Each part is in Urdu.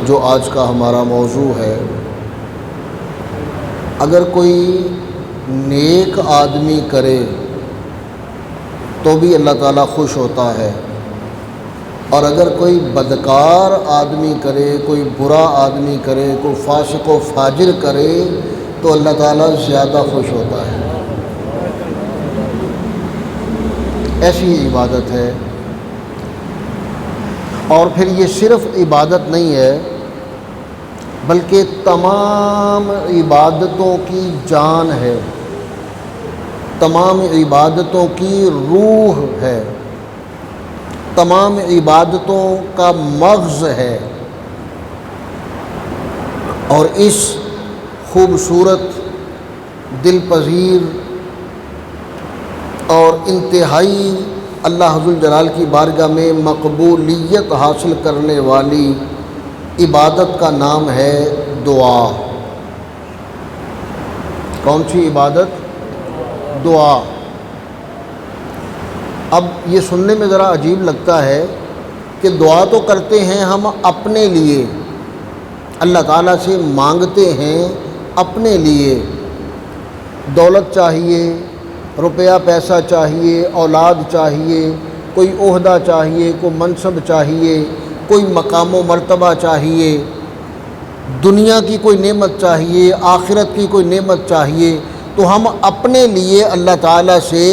جو آج کا ہمارا موضوع ہے، اگر کوئی نیک آدمی کرے تو بھی اللہ تعالیٰ خوش ہوتا ہے، اور اگر کوئی بدکار آدمی کرے، کوئی برا آدمی کرے، کوئی فاسق و فاجر کرے تو اللہ تعالیٰ زیادہ خوش ہوتا ہے۔ ایسی عبادت ہے۔ اور پھر یہ صرف عبادت نہیں ہے، بلکہ تمام عبادتوں کی جان ہے، تمام عبادتوں کی روح ہے، تمام عبادتوں کا مغز ہے۔ اور اس خوبصورت، دل پذیر اور انتہائی اللہ ذوالجلال کی بارگاہ میں مقبولیت حاصل کرنے والی عبادت کا نام ہے دعا۔ کون سی عبادت؟ دعا۔ اب یہ سننے میں ذرا عجیب لگتا ہے کہ دعا تو کرتے ہیں ہم اپنے لیے، اللہ تعالیٰ سے مانگتے ہیں اپنے لیے، دولت چاہیے، روپیہ پیسہ چاہیے، اولاد چاہیے، کوئی عہدہ چاہیے، کوئی منصب چاہیے، کوئی مقام و مرتبہ چاہیے، دنیا کی کوئی نعمت چاہیے، آخرت کی کوئی نعمت چاہیے، تو ہم اپنے لیے اللہ تعالیٰ سے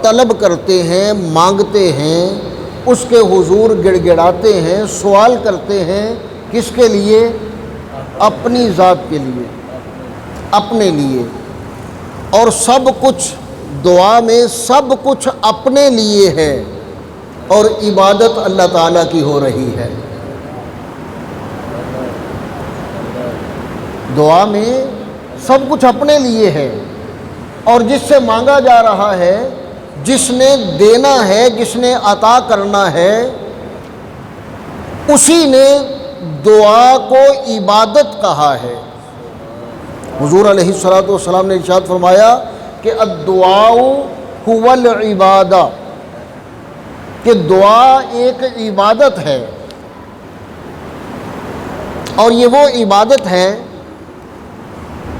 طلب کرتے ہیں، مانگتے ہیں، اس کے حضور گڑ گڑاتے ہیں، سوال کرتے ہیں۔ کس کے لیے؟ اپنی ذات کے لیے، اپنے لیے۔ اور سب کچھ دعا میں سب کچھ اپنے لیے ہے، اور عبادت اللہ تعالیٰ کی ہو رہی ہے۔ دعا میں سب کچھ اپنے لیے ہے، اور جس سے مانگا جا رہا ہے، جس نے دینا ہے، جس نے عطا کرنا ہے، اسی نے دعا کو عبادت کہا ہے۔ حضور علیہ الصلوۃ والسلام نے ارشاد فرمایا کہ الدعاء هو العبادہ، کہ دعا ایک عبادت ہے، اور یہ وہ عبادت ہے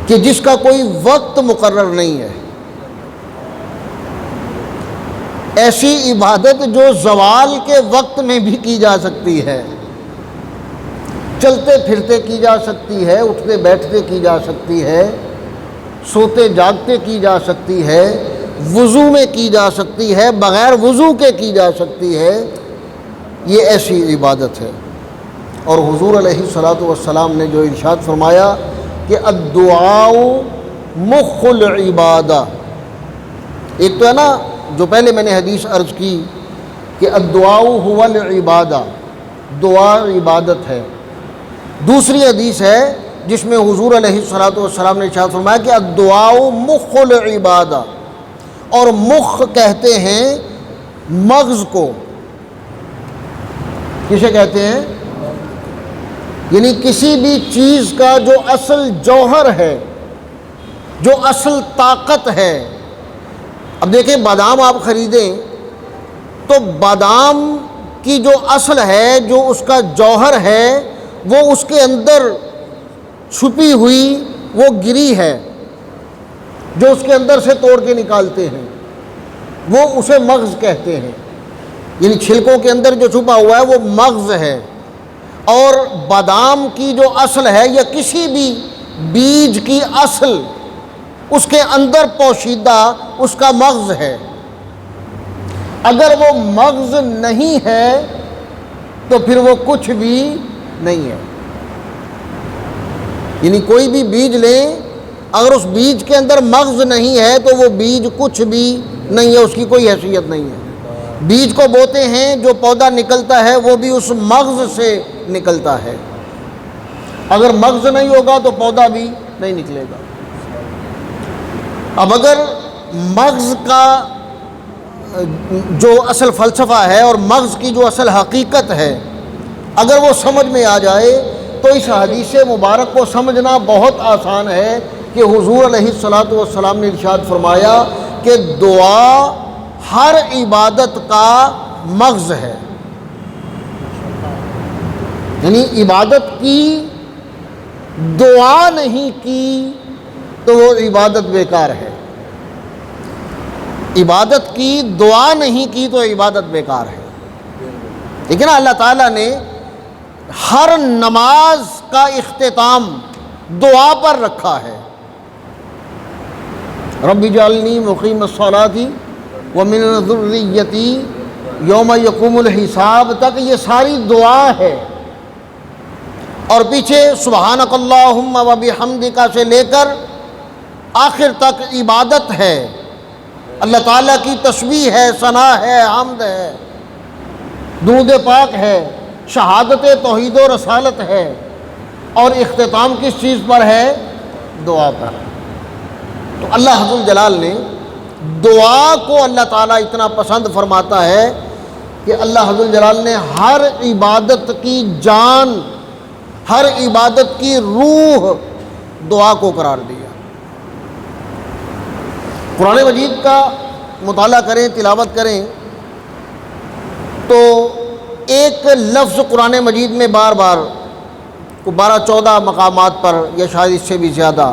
کہ جس کا کوئی وقت مقرر نہیں ہے۔ ایسی عبادت جو زوال کے وقت میں بھی کی جا سکتی ہے، چلتے پھرتے کی جا سکتی ہے، اٹھتے بیٹھتے کی جا سکتی ہے، سوتے جاگتے کی جا سکتی ہے، وضو میں کی جا سکتی ہے، بغیر وضو کے کی جا سکتی ہے۔ یہ ایسی عبادت ہے۔ اور حضور علیہ الصلوۃ والسلام نے جو ارشاد فرمایا کہ الدعاء مخ العبادہ، ایک تو ہے نا جو پہلے میں نے حدیث عرض کی کہ الدعاء هو العبادہ، دعا عبادت ہے۔ دوسری حدیث ہے جس میں حضور علیہ الصلوۃ والسلام نے ارشاد فرمایا کہ الدعاء مخ العبادہ، اور مخ کہتے ہیں مغز کو۔ کسے کہتے ہیں؟ یعنی کسی بھی چیز کا جو اصل جوہر ہے، جو اصل طاقت ہے۔ اب دیکھیں، بادام آپ خریدیں تو بادام کی جو اصل ہے، جو اس کا جوہر ہے، وہ اس کے اندر چھپی ہوئی وہ گری ہے جو اس کے اندر سے توڑ کے نکالتے ہیں، وہ اسے مغز کہتے ہیں۔ یعنی چھلکوں کے اندر جو چھپا ہوا ہے وہ مغز ہے۔ اور بادام کی جو اصل ہے، یا کسی بھی بیج کی اصل، اس کے اندر پوشیدہ اس کا مغز ہے۔ اگر وہ مغز نہیں ہے تو پھر وہ کچھ بھی نہیں ہے۔ یعنی کوئی بھی بیج لیں، اگر اس بیج کے اندر مغز نہیں ہے تو وہ بیج کچھ بھی نہیں ہے، اس کی کوئی حیثیت نہیں ہے۔ بیج کو بوتے ہیں، جو پودا نکلتا ہے وہ بھی اس مغز سے نکلتا ہے۔ اگر مغز نہیں ہوگا تو پودا بھی نہیں نکلے گا۔ اب اگر مغز کا جو اصل فلسفہ ہے اور مغز کی جو اصل حقیقت ہے، اگر وہ سمجھ میں آ جائے تو اس حدیث مبارک کو سمجھنا بہت آسان ہے کہ حضور علیہ الصلوۃ والسلام نے ارشاد فرمایا کہ دعا ہر عبادت کا مغز ہے۔ یعنی عبادت کی، دعا نہیں کی تو وہ عبادت بیکار ہے. عبادت کی، دعا نہیں کی تو عبادت بیکار ہے. ٹھیک ہے نا. اللہ تعالیٰ نے ہر نماز کا اختتام دعا پر رکھا ہے. رب اجعلنی مقیم الصلاۃ ومن ذریتی یوم یقوم الحساب تک یہ ساری دعا ہے. اور پیچھے سبحانک اللہم وبحمدک سے لے کر آخر تک عبادت ہے. اللہ تعالیٰ کی تسبیح ہے، ثنا ہے، حمد ہے، درود پاک ہے، شہادت توحید و رسالت ہے. اور اختتام کس چیز پر ہے؟ دعا پر. تو اللہ حضر الجلال نے دعا کو اللہ تعالیٰ اتنا پسند فرماتا ہے کہ اللہ حضر الجلال نے ہر عبادت کی جان، ہر عبادت کی روح دعا کو قرار دیا. قرآن مجید کا مطالعہ کریں، تلاوت کریں تو ایک لفظ قرآن مجید میں بار بار 12-14 مقامات پر یا شاید اس سے بھی زیادہ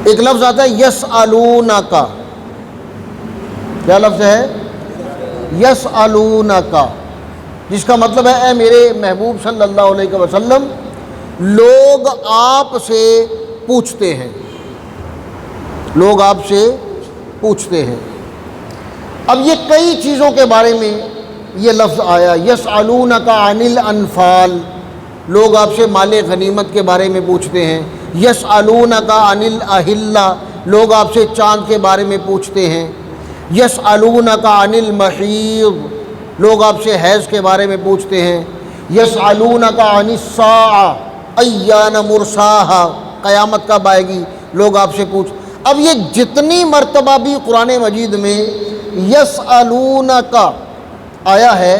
ایک لفظ آتا ہے یسألونک. کیا لفظ ہے؟ یسألونک، جس کا مطلب ہے اے میرے محبوب صلی اللہ علیہ وسلم لوگ آپ سے پوچھتے ہیں، لوگ آپ سے پوچھتے ہیں. اب یہ کئی چیزوں کے بارے میں یہ لفظ آیا. یسألونک عن الانفال، لوگ آپ سے مال غنیمت کے بارے میں پوچھتے ہیں. یسألونک عن الاہلہ، لوگ آپ سے چاند کے بارے میں پوچھتے ہیں. یسألونک عن المحیض، لوگ آپ سے حیض کے بارے میں پوچھتے ہیں. یسألونک عن الساعہ ایان مرساہا، قیامت کب آئے گی، لوگ آپ سے اب یہ جتنی مرتبہ بھی قرآن مجید میں یسألونک آیا ہے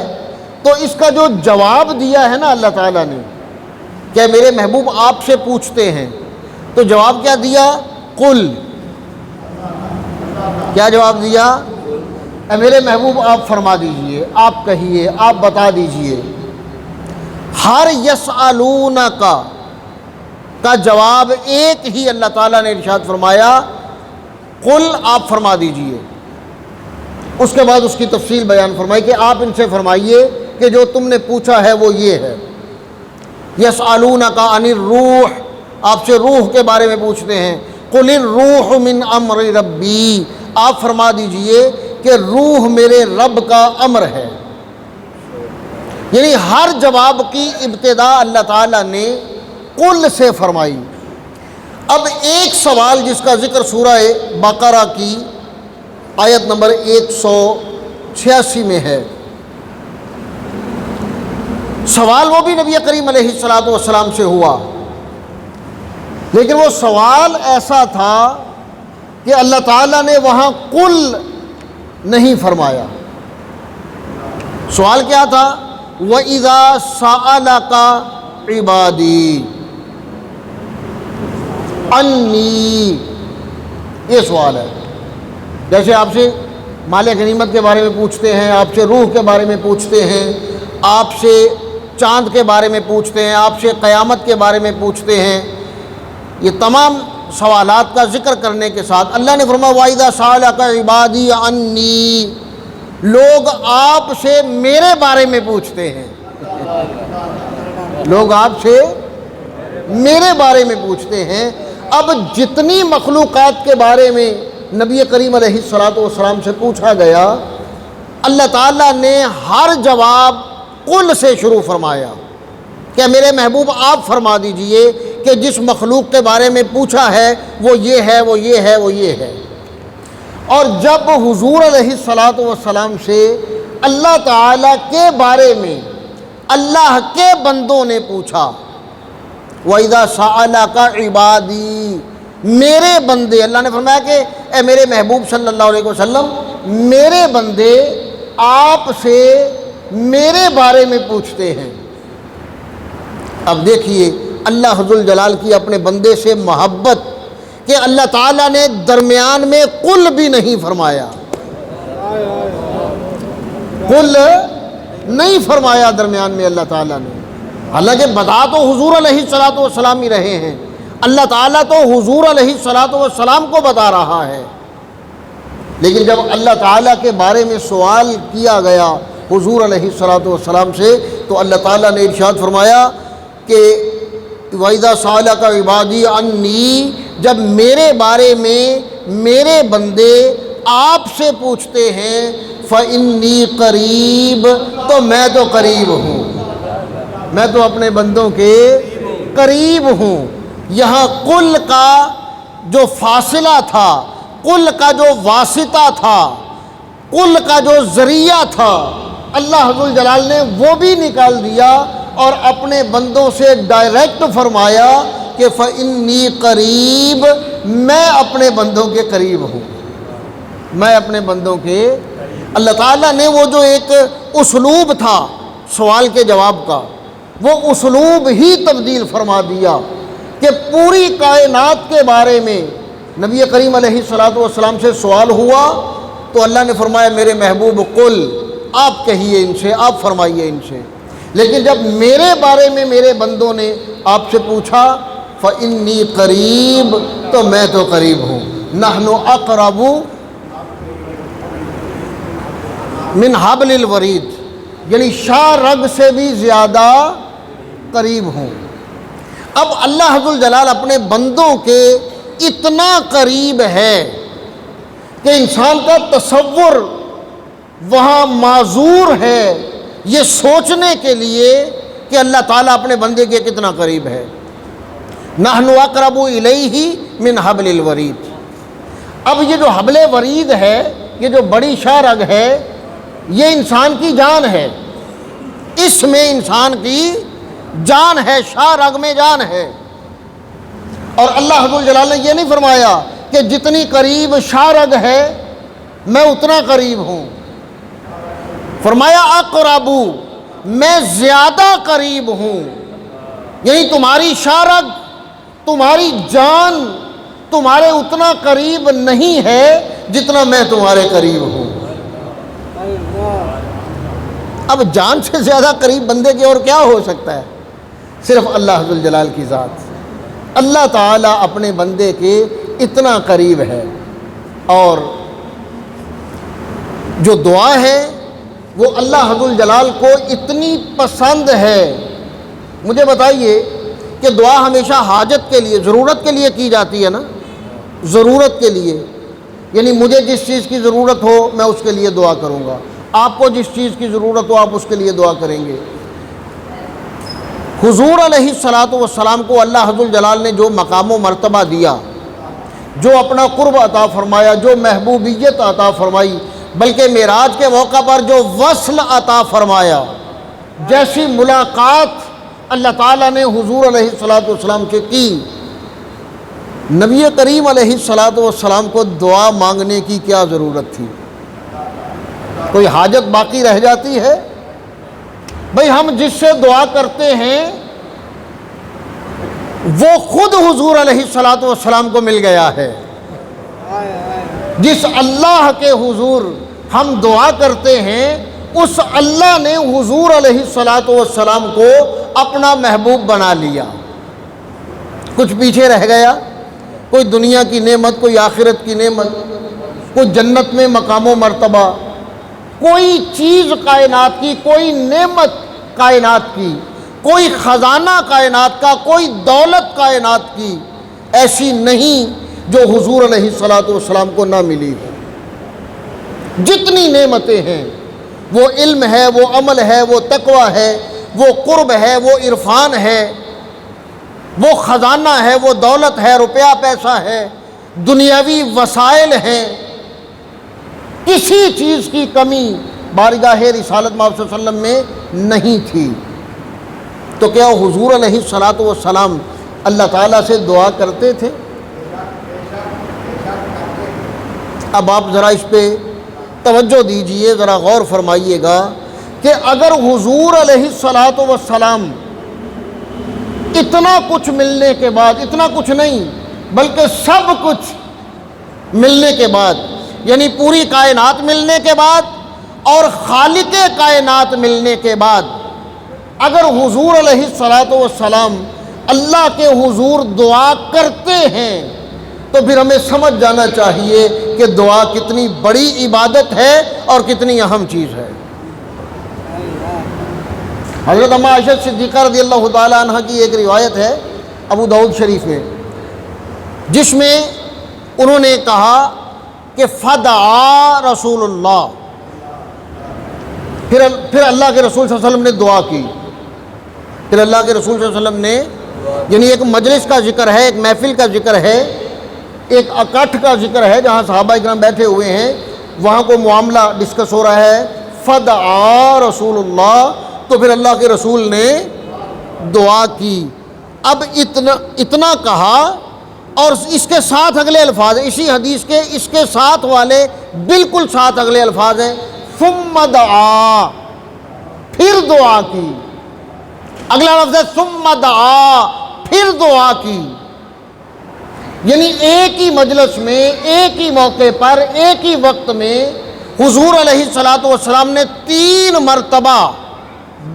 تو اس کا جو جواب دیا ہے نا اللہ تعالیٰ نے کہ میرے محبوب آپ سے پوچھتے ہیں، تو جواب کیا دیا؟ قل. کیا جواب دیا؟ اے میرے محبوب آپ فرما دیجئے، آپ کہیے، آپ بتا دیجئے. ہر یسألونک کا جواب ایک ہی اللہ تعالیٰ نے ارشاد فرمایا، قل، آپ فرما دیجئے. اس کے بعد اس کی تفصیل بیان فرمائی کہ آپ ان سے فرمائیے کہ جو تم نے پوچھا ہے وہ یہ ہے. یسألونک عن الروح، آپ سے روح کے بارے میں پوچھتے ہیں. قل الروح من امر ربی، آپ فرما دیجئے کہ روح میرے رب کا امر ہے. یعنی ہر جواب کی ابتدا اللہ تعالیٰ نے قل سے فرمائی. اب ایک سوال جس کا ذکر سورہ بقرہ کی آیت نمبر 186 میں ہے، سوال وہ بھی نبی کریم علیہ السلام سے ہوا، لیکن وہ سوال ایسا تھا کہ اللہ تعالیٰ نے وہاں قل نہیں فرمایا. سوال کیا تھا؟ وَإِذَا سَأَلَكَ عِبَادِي انی، یہ سوال ہے. جیسے آپ سے مال غنیمت کے بارے میں پوچھتے ہیں، آپ سے روح کے بارے میں پوچھتے ہیں، آپ سے چاند کے بارے میں پوچھتے ہیں، آپ سے قیامت کے بارے میں پوچھتے ہیں. یہ تمام سوالات کا ذکر کرنے کے ساتھ اللہ نے فرمایا وَإِذَا سَأَلَكَ عِبَادِي عَنِّي، لوگ آپ سے میرے بارے میں پوچھتے ہیں. لوگ آپ سے میرے بارے میں پوچھتے ہیں. اب جتنی مخلوقات کے بارے میں نبی کریم علیہ السلام سے پوچھا گیا، اللہ تعالیٰ نے ہر جواب قل سے شروع فرمایا کہ میرے محبوب آپ فرما دیجئے کہ جس مخلوق کے بارے میں پوچھا ہے وہ یہ ہے، وہ یہ ہے، وہ یہ ہے. اور جب حضور علیہ السلام سے اللہ تعالیٰ کے بارے میں اللہ کے بندوں نے پوچھا، وَإِذَا سَأَلَكَ عِبَادِي، میرے بندے، اللہ نے فرمایا کہ اے میرے محبوب صلی اللہ علیہ وسلم میرے بندے آپ سے میرے بارے میں پوچھتے ہیں. اب دیکھیے اللہ حضر الجلال کی اپنے بندے سے محبت کہ اللہ تعالیٰ نے درمیان میں قل بھی نہیں فرمایا. قل نہیں فرمایا درمیان میں اللہ تعالیٰ نے. حالانکہ بتا تو حضور علیہ الصلوۃ والسلام ہی رہے ہیں، اللہ تعالیٰ تو حضور علیہ الصلوۃ والسلام کو بتا رہا ہے. لیکن جب اللہ تعالیٰ کے بارے میں سوال کیا گیا حضور علیہ الصلوۃ والسلام سے تو اللہ تعالیٰ نے ارشاد فرمایا کہ وَإِذَا سَأَلَكَ عِبَادِي عَنِّي، جب میرے بارے میں میرے بندے آپ سے پوچھتے ہیں فَإِنِّي قریب، تو میں تو قریب ہوں، میں تو اپنے بندوں کے قریب ہوں. یہاں قل کا جو فاصلہ تھا، قل کا جو واسطہ تھا، قل کا جو ذریعہ تھا، اللہ ذوالجلال نے وہ بھی نکال دیا اور اپنے بندوں سے ڈائریکٹ فرمایا کہ فَإِنِّي قریب، میں اپنے بندوں کے قریب ہوں، میں اپنے بندوں کے. اللہ تعالیٰ نے وہ جو ایک اسلوب تھا سوال کے جواب کا، وہ اسلوب ہی تبدیل فرما دیا کہ پوری کائنات کے بارے میں نبی کریم علیہ الصلوۃ والسلام سے سوال ہوا تو اللہ نے فرمایا میرے محبوب قل، آپ کہیے ان سے، آپ فرمائیے ان سے. لیکن جب میرے بارے میں میرے بندوں نے آپ سے پوچھا فَإِنِّي قریب، تو میں تو قریب ہوں. نحن اقرب من حبل الورید، یعنی شاہ رگ سے بھی زیادہ قریب ہوں. اب اللہ ذوالجلال اپنے بندوں کے اتنا قریب ہے کہ انسان کا تصور وہاں معذور ہے یہ سوچنے کے لیے کہ اللہ تعالیٰ اپنے بندے کے کتنا قریب ہے. نحن اقرب الیہ من حبل الورید. اب یہ جو حبل ورید ہے، یہ جو بڑی شاہ رگ ہے، یہ انسان کی جان ہے، اس میں انسان کی جان ہے، شاہ رگ میں جان ہے. اور اللہ ذوالجلال نے یہ نہیں فرمایا کہ جتنی قریب شاہ رگ ہے میں اتنا قریب ہوں. فرمایا اقرب، میں زیادہ قریب ہوں، یعنی تمہاری شاہ رگ، تمہاری جان تمہارے اتنا قریب نہیں ہے جتنا میں تمہارے قریب ہوں. اب جان سے زیادہ قریب بندے کے اور کیا ہو سکتا ہے؟ صرف اللہ ذوالجلال کی ذات. اللہ تعالیٰ اپنے بندے کے اتنا قریب ہے. اور جو دعا ہے وہ اللہ ذوالجلال کو اتنی پسند ہے. مجھے بتائیے کہ دعا ہمیشہ حاجت کے لیے، ضرورت کے لیے کی جاتی ہے نا، ضرورت کے لیے، یعنی مجھے جس چیز کی ضرورت ہو میں اس کے لیے دعا کروں گا، آپ کو جس چیز کی ضرورت ہو آپ اس کے لیے دعا کریں گے. حضور علیہ الصلوۃ والسلام کو اللہ ذوالجلال نے جو مقام و مرتبہ دیا، جو اپنا قرب عطا فرمایا، جو محبوبیت عطا فرمائی، بلکہ معراج کے موقع پر جو وصل عطا فرمایا، جیسی ملاقات اللہ تعالیٰ نے حضور علیہ الصلوۃ والسلام سے کی، نبی کریم علیہ الصلوۃ والسلام کو دعا مانگنے کی کیا ضرورت تھی؟ کوئی حاجت باقی رہ جاتی ہے؟ بھئی ہم جس سے دعا کرتے ہیں وہ خود حضور علیہ الصلوۃ والسلام کو مل گیا ہے. جس اللہ کے حضور ہم دعا کرتے ہیں اس اللہ نے حضور علیہ الصلوۃ والسلام کو اپنا محبوب بنا لیا. کچھ پیچھے رہ گیا؟ کوئی دنیا کی نعمت، کوئی آخرت کی نعمت، کوئی جنت میں مقام و مرتبہ، کوئی چیز کائنات کی، کوئی نعمت کائنات کی، کوئی خزانہ کائنات کا، کوئی دولت کائنات کی ایسی نہیں جو حضور علیہ الصلوۃ والسلام کو نہ ملی ہو. جتنی نعمتیں ہیں، وہ علم ہے، وہ عمل ہے، وہ تقوی ہے، وہ قرب ہے، وہ عرفان ہے، وہ خزانہ ہے، وہ دولت ہے، روپیہ پیسہ ہے، دنیاوی وسائل ہیں، کسی چیز کی کمی بارگاہ رسالت محمد صلی اللہ علیہ وسلم میں نہیں تھی. تو کیا حضور علیہ الصلوۃ والسلام اللہ تعالیٰ سے دعا کرتے تھے؟ اب آپ ذرا اس پہ توجہ دیجئے، ذرا غور فرمائیے گا کہ اگر حضور علیہ الصلوۃ والسلام اتنا کچھ ملنے کے بعد، اتنا کچھ نہیں بلکہ سب کچھ ملنے کے بعد، یعنی پوری کائنات ملنے کے بعد اور خالق کائنات ملنے کے بعد اگر حضور علیہ الصلوۃ والسلام اللہ کے حضور دعا کرتے ہیں تو پھر ہمیں سمجھ جانا چاہیے کہ دعا کتنی بڑی عبادت ہے اور کتنی اہم چیز ہے۔ حضرت اماں عائشہ صدیقہ رضی اللہ تعالی عنہ کی ایک روایت ہے ابو داؤد شریف میں، جس میں انہوں نے کہا کہ فدعا رسول اللہ، پھر اللہ کے رسول صلی اللہ علیہ وسلم نے دعا کی۔ پھر اللہ کے رسول صلی اللہ علیہ وسلم نے، یعنی ایک مجلس کا ذکر ہے، ایک محفل کا ذکر ہے، ایک اکٹھ کا ذکر ہے جہاں صحابہ اکرام بیٹھے ہوئے ہیں، وہاں کو معاملہ ڈسکس ہو رہا ہے، فدعا رسول اللہ، تو پھر اللہ کے رسول نے دعا کی۔ اب اتنا کہا اور اس کے ساتھ اگلے الفاظ ہیں، اسی حدیث کے اس کے ساتھ والے بالکل ساتھ اگلے الفاظ ہیں، ثم دعا، پھر دعا کی۔ اگلا لفظ ہے ثم دعا، پھر دعا کی، یعنی ایک ہی مجلس میں، ایک ہی موقع پر، ایک ہی وقت میں حضور علیہ الصلوۃ والسلام نے 3 مرتبہ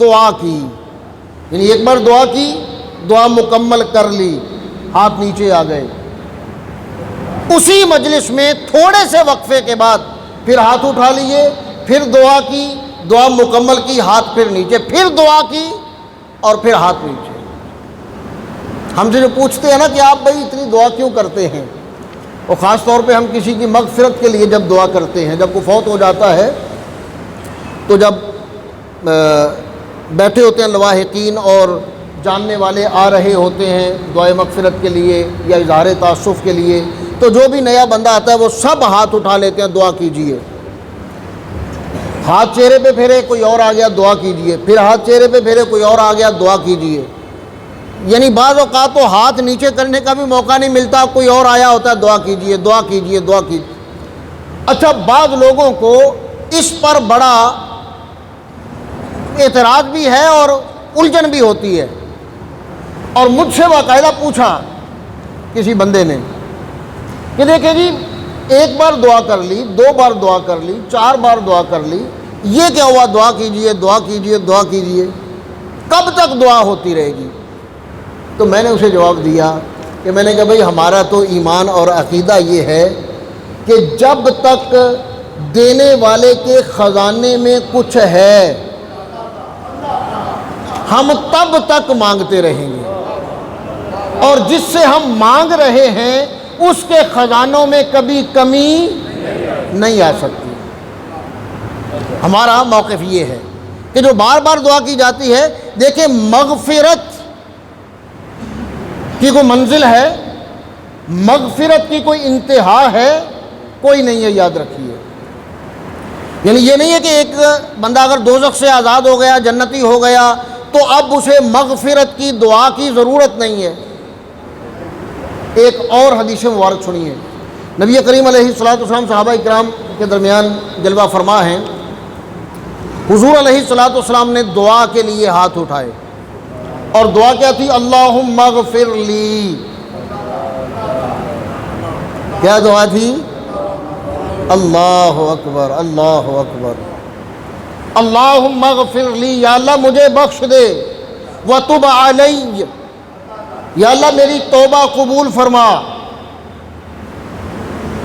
دعا کی، یعنی ایک بار دعا کی، دعا مکمل کر لی، ہاتھ نیچے آ گئے، اسی مجلس میں تھوڑے سے وقفے کے بعد پھر ہاتھ اٹھا لیے، پھر دعا کی، دعا مکمل کی، ہاتھ پھر نیچے، پھر دعا کی اور پھر ہاتھ نیچے۔ ہم سے جو پوچھتے ہیں نا کہ آپ بھائی اتنی دعا کیوں کرتے ہیں، اور خاص طور پہ ہم کسی کی مغفرت کے لیے جب دعا کرتے ہیں، جب کوئی فوت ہو جاتا ہے تو جب بیٹھے ہوتے ہیں لواحقین اور جاننے والے آ رہے ہوتے ہیں دعائے مغفرت کے لیے یا اظہار تاسف کے لیے، تو جو بھی نیا بندہ آتا ہے وہ سب ہاتھ اٹھا لیتے ہیں، دعا کیجئے۔ ہاتھ چہرے پہ پھیرے، کوئی اور آ گیا دعا کیجئے، پھر ہاتھ چہرے پہ پھیرے، کوئی اور آ گیا دعا کیجئے۔ یعنی بعض اوقات تو ہاتھ نیچے کرنے کا بھی موقع نہیں ملتا، کوئی اور آیا ہوتا ہے دعا کیجئے، دعا کیجئے، دعا کیجئے۔ اچھا، بعض لوگوں کو اس پر بڑا اعتراض بھی ہے اور الجھن بھی ہوتی ہے، اور مجھ سے باقاعدہ پوچھا کسی بندے نے کہ دیکھیں جی، ایک بار دعا کر لی، 2 بار دعا کر لی، 4 بار دعا کر لی، یہ کیا ہوا دعا کیجئے، دعا کیجئے، دعا کیجئے، کب تک دعا ہوتی رہے گی؟ تو میں نے اسے جواب دیا کہ میں نے کہا بھئی ہمارا تو ایمان اور عقیدہ یہ ہے کہ جب تک دینے والے کے خزانے میں کچھ ہے ہم تب تک مانگتے رہیں گے، اور جس سے ہم مانگ رہے ہیں اس کے خزانوں میں کبھی کمی نہیں آ سکتی۔ ہمارا موقف یہ ہے کہ جو بار بار دعا کی جاتی ہے، دیکھیں مغفرت کی کوئی منزل ہے، مغفرت کی کوئی انتہا ہے، کوئی نہیں ہے، یاد رکھیے۔ یعنی یہ نہیں ہے کہ ایک بندہ اگر دوزخ سے آزاد ہو گیا، جنتی ہو گیا، تو اب اسے مغفرت کی دعا کی ضرورت نہیں ہے۔ ایک اور حدیث مبارک سنیے، نبی کریم علیہ الصلوۃ والسلام صحابہ اکرام کے درمیان جلوہ فرما ہیں، حضور علیہ الصلوۃ والسلام نے دعا کے لیے ہاتھ اٹھائے، اور دعا کیا تھی؟ اللہم اغفر لی۔ کیا دعا تھی؟ اللہ اکبر، اللہ اکبر، اللہم اغفر لی، یا اللہ مجھے بخش دے، وتب علی، یا اللہ میری توبہ قبول فرما،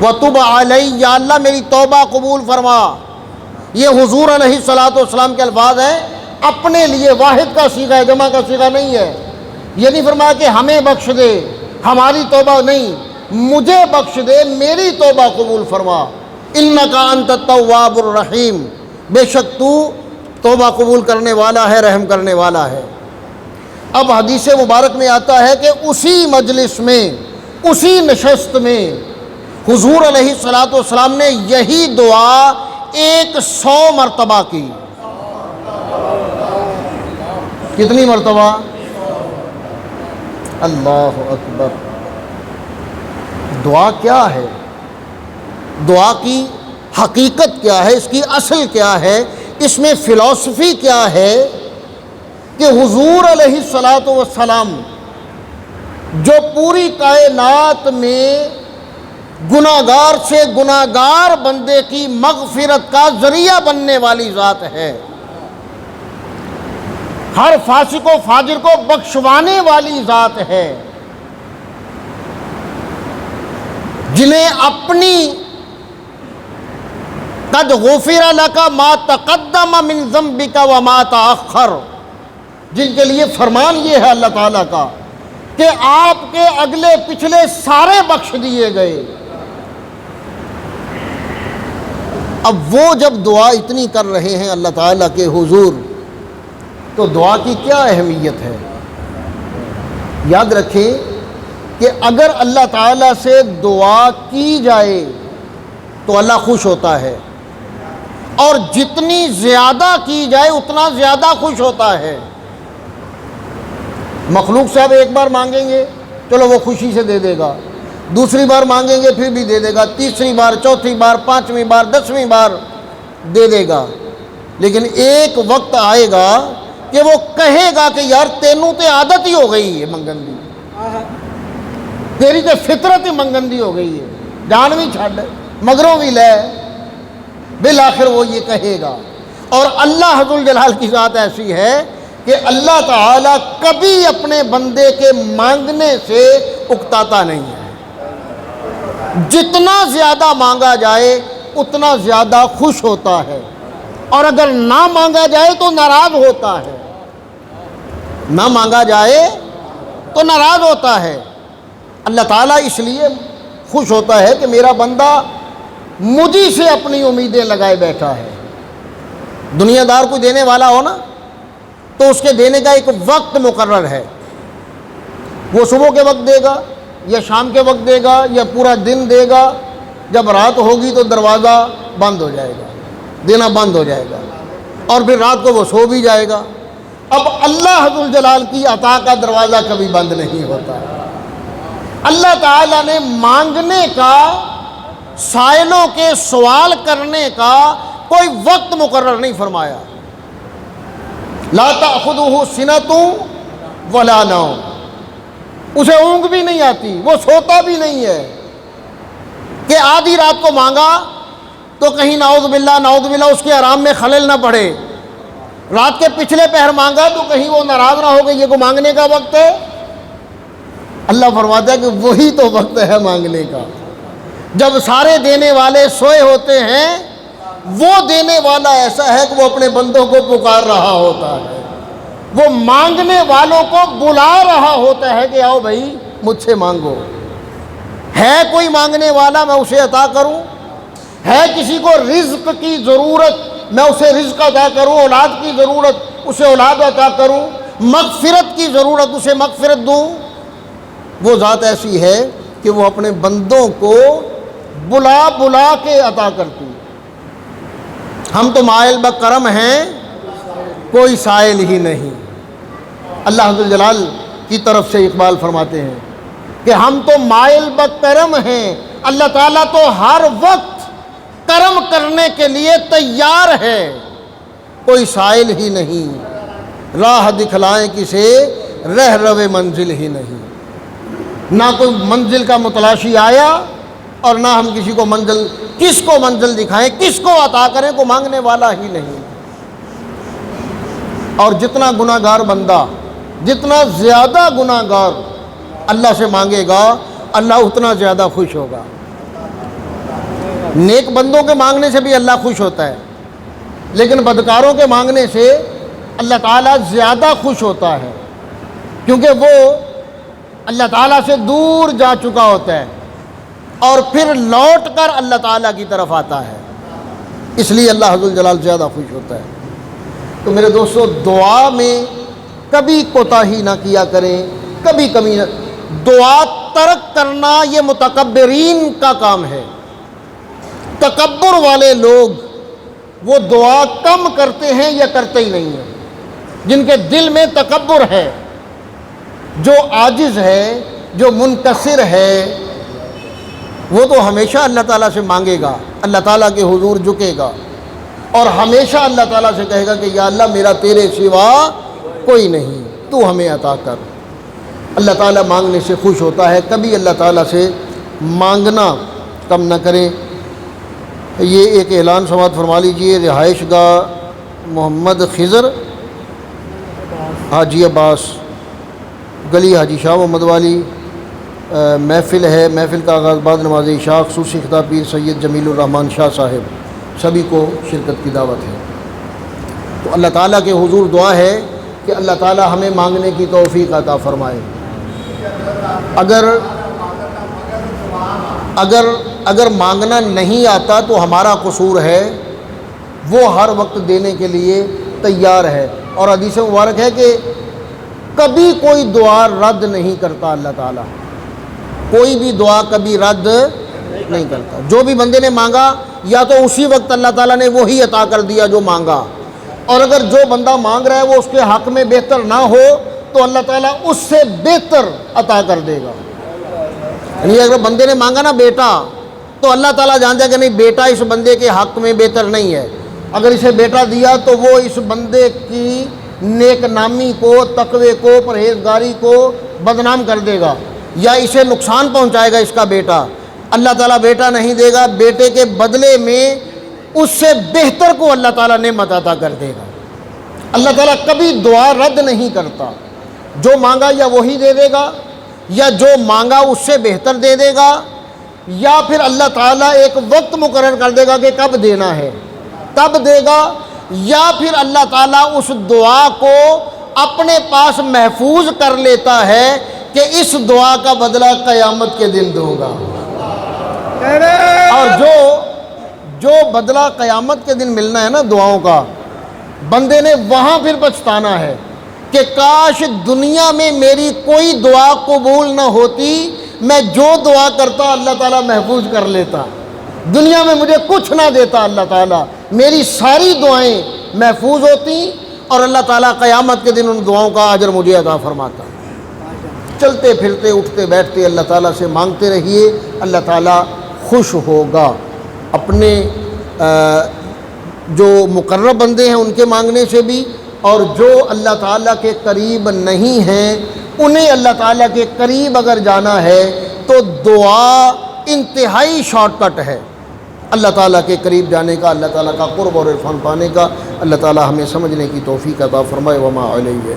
وتب علی، یا اللہ میری توبہ قبول فرما۔ یہ حضور علیہ الصلوۃ والسلام کے الفاظ ہیں، اپنے لیے، واحد کا صیغہ ہے، جمع کا صیغہ نہیں ہے۔ یہ نہیں فرمایا کہ ہمیں بخش دے، ہماری توبہ نہیں، مجھے بخش دے، میری توبہ قبول فرما، انک انت التواب الرحیم، بے شک تو توبہ قبول کرنے والا ہے، رحم کرنے والا ہے۔ اب حدیث مبارک میں آتا ہے کہ اسی مجلس میں، اسی نشست میں حضور علیہ الصلوۃ والسلام نے یہی دعا 100 مرتبہ کی۔ کتنی مرتبہ؟ اللہ اکبر۔ دعا کیا ہے؟ دعا کی حقیقت کیا ہے؟ اس کی اصل کیا ہے؟ اس میں فلسفی کیا ہے کہ حضور علیہ الصلوۃ والسلام جو پوری کائنات میں گناہگار سے گناہگار بندے کی مغفرت کا ذریعہ بننے والی ذات ہے، ہر فاسق و فاجر کو بخشوانے والی ذات ہے، جنہیں اپنی قد غفر لک ما تقدم من ذنبک وما تأخر، جن کے لیے فرمان یہ ہے اللہ تعالیٰ کا کہ آپ کے اگلے پچھلے سارے بخش دیے گئے۔ اب وہ جب دعا اتنی کر رہے ہیں اللہ تعالیٰ کے حضور، تو دعا کی کیا اہمیت ہے؟ یاد رکھیں کہ اگر اللہ تعالیٰ سے دعا کی جائے تو اللہ خوش ہوتا ہے، اور جتنی زیادہ کی جائے اتنا زیادہ خوش ہوتا ہے۔ مخلوق سے اب ایک بار مانگیں گے چلو وہ خوشی سے دے دے گا، دوسری بار مانگیں گے پھر بھی دے دے گا، تیسری بار، چوتھی بار، پانچویں بار، 10ویں بار دے دے گا، لیکن ایک وقت آئے گا کہ وہ کہے گا کہ یار تینوں تے عادت ہی ہو گئی ہے منگن دی، تیری تے فطرت ہی منگن دی ہو گئی ہے، جان بھی چھڈ مگروں بھی لے، بالآخر وہ یہ کہے گا۔ اور اللہ ذوالجلال کی ذات ایسی ہے کہ اللہ تعالیٰ کبھی اپنے بندے کے مانگنے سے اکتاتا نہیں ہے، جتنا زیادہ مانگا جائے اتنا زیادہ خوش ہوتا ہے، اور اگر نہ مانگا جائے تو ناراض ہوتا ہے، نہ مانگا جائے تو ناراض ہوتا ہے۔ اللہ تعالیٰ اس لیے خوش ہوتا ہے کہ میرا بندہ مجھے سے اپنی امیدیں لگائے بیٹھا ہے۔ دنیا دار کوئی دینے والا ہو نا تو اس کے دینے کا ایک وقت مقرر ہے، وہ صبح کے وقت دے گا یا شام کے وقت دے گا یا پورا دن دے گا، جب رات ہوگی تو دروازہ بند ہو جائے گا، دینا بند ہو جائے گا، اور پھر رات کو وہ سو بھی جائے گا۔ اب اللہ ذوالجلال کی عطا کا دروازہ کبھی بند نہیں ہوتا۔ اللہ تعالیٰ نے مانگنے کا، سائلوں کے سوال کرنے کا کوئی وقت مقرر نہیں فرمایا۔ لا تأخذہ سنۃ ولا نوم، اسے اونگ بھی نہیں آتی، وہ سوتا بھی نہیں ہے کہ آدھی رات کو مانگا تو کہیں نعوذ باللہ اس کے آرام میں خلل نہ پڑے، رات کے پچھلے پہر مانگا تو کہیں وہ ناراض نہ ہو گئی، یہ کو مانگنے کا وقت ہے۔ اللہ فرماتا ہے کہ وہی تو وقت ہے مانگنے کا، جب سارے دینے والے سوئے ہوتے ہیں، وہ دینے والا ایسا ہے کہ وہ اپنے بندوں کو پکار رہا ہوتا ہے، وہ مانگنے والوں کو بلا رہا ہوتا ہے کہ آؤ بھائی مجھ سے مانگو۔ ہے کوئی مانگنے والا میں اسے عطا کروں، ہے کسی کو رزق کی ضرورت میں اسے رزق عطا کروں، اولاد کی ضرورت اسے اولاد عطا کروں، مغفرت کی ضرورت اسے مغفرت دوں۔ وہ ذات ایسی ہے کہ وہ اپنے بندوں کو بلا بلا کے عطا کرتی۔ ہم تو مائل بکرم ہیں، کوئی سائل ہی نہیں۔ اللہ ذوالجلال کی طرف سے اقبال فرماتے ہیں کہ ہم تو مائل بکرم ہیں، اللہ تعالیٰ تو ہر وقت کرم کرنے کے لیے تیار ہے، کوئی سائل ہی نہیں، راہ دکھلائیں کسے رہ روے منزل ہی نہیں۔ نہ کوئی منزل کا متلاشی آیا اور نہ ہم کسی کو منزل دکھائیں، کس کو عطا کریں، کو مانگنے والا ہی نہیں۔ اور جتنا گناہ گار بندہ، جتنا زیادہ گناہ گار اللہ سے مانگے گا، اللہ اتنا زیادہ خوش ہوگا۔ نیک بندوں کے مانگنے سے بھی اللہ خوش ہوتا ہے، لیکن بدکاروں کے مانگنے سے اللہ تعالیٰ زیادہ خوش ہوتا ہے، کیونکہ وہ اللہ تعالیٰ سے دور جا چکا ہوتا ہے اور پھر لوٹ کر اللہ تعالیٰ کی طرف آتا ہے، اس لیے اللہ ذوالجلال زیادہ خوش ہوتا ہے۔ تو میرے دوستو، دعا میں کبھی کوتاہی نہ کیا کریں، کبھی کمی نہ، دعا ترک کرنا یہ متکبرین کا کام ہے۔ تکبر والے لوگ وہ دعا کم کرتے ہیں یا کرتے ہی نہیں ہیں، جن کے دل میں تکبر ہے، جو عاجز ہے، جو منکسر ہے، وہ تو ہمیشہ اللہ تعالیٰ سے مانگے گا، اللہ تعالیٰ کے حضور جھکے گا، اور ہمیشہ اللہ تعالیٰ سے کہے گا کہ یا اللہ میرا تیرے سوا کوئی نہیں، تو ہمیں عطا کر۔ اللہ تعالیٰ مانگنے سے خوش ہوتا ہے۔ کبھی اللہ تعالیٰ سے مانگنا کم نہ کریں۔ یہ ایک اعلان سماعت فرما لیجئے، رہائش گاہ محمد خضر حاجی عباس، گلی حاجی شاہ محمد والی، محفل ہے۔ محفل کا آغاز بعد نماز عشاء، خصوصی خطاب پیر سید جمیل الرحمن شاہ صاحب، سبھی کو شرکت کی دعوت ہے۔ تو اللہ تعالیٰ کے حضور دعا ہے کہ اللہ تعالیٰ ہمیں مانگنے کی توفیق عطا فرمائے۔ اگر مانگنا نہیں آتا تو ہمارا قصور ہے، وہ ہر وقت دینے کے لیے تیار ہے۔ اور حدیث مبارک ہے کہ کبھی کوئی دعا رد نہیں کرتا اللہ تعالیٰ، کوئی بھی دعا کبھی رد نہیں کرتا۔ جو بھی بندے نے مانگا یا تو اسی وقت اللہ تعالیٰ نے وہی عطا کر دیا جو مانگا، اور اگر جو بندہ مانگ رہا ہے وہ اس کے حق میں بہتر نہ ہو تو اللہ تعالیٰ اس سے بہتر عطا کر دے گا۔ یعنی اگر بندے نے مانگا نا بیٹا، تو اللہ تعالیٰ جانتا ہے کہ نہیں، بیٹا اس بندے کے حق میں بہتر نہیں ہے، اگر اسے بیٹا دیا تو وہ اس بندے کی نیک نامی کو، تقوی کو، پرہیزگاری کو بدنام کر دے گا، یا اسے نقصان پہنچائے گا اس کا بیٹا۔ اللہ تعالیٰ بیٹا نہیں دے گا، بیٹے کے بدلے میں اس سے بہتر کو اللہ تعالیٰ نعمت عطا کر دے گا۔ اللہ تعالیٰ کبھی دعا رد نہیں کرتا، جو مانگا یا وہی دے دے گا، یا جو مانگا اس سے بہتر دے دے گا، یا پھر اللہ تعالیٰ ایک وقت مقرر کر دے گا کہ کب دینا ہے تب دے گا، یا پھر اللہ تعالیٰ اس دعا کو اپنے پاس محفوظ کر لیتا ہے کہ اس دعا کا بدلہ قیامت کے دن دوں گا۔ اور جو بدلہ قیامت کے دن ملنا ہے نا دعاؤں کا، بندے نے وہاں پھر پچھتانا ہے کہ کاش دنیا میں میری کوئی دعا قبول نہ ہوتی، میں جو دعا کرتا اللہ تعالیٰ محفوظ کر لیتا، دنیا میں مجھے کچھ نہ دیتا اللہ تعالیٰ، میری ساری دعائیں محفوظ ہوتی اور اللہ تعالیٰ قیامت کے دن ان دعاؤں کا اجر مجھے عطا فرماتا۔ چلتے پھرتے اٹھتے بیٹھتے اللہ تعالیٰ سے مانگتے رہیے، اللہ تعالیٰ خوش ہوگا۔ اپنے جو مقرب بندے ہیں ان کے مانگنے سے بھی، اور جو اللہ تعالیٰ کے قریب نہیں ہیں انہیں اللہ تعالیٰ کے قریب اگر جانا ہے تو دعا انتہائی شارٹ کٹ ہے اللہ تعالیٰ کے قریب جانے کا، اللہ تعالیٰ کا قرب اور عرفان پانے کا۔ اللہ تعالیٰ ہمیں سمجھنے کی توفیق عطا فرمائے۔ وما علیہ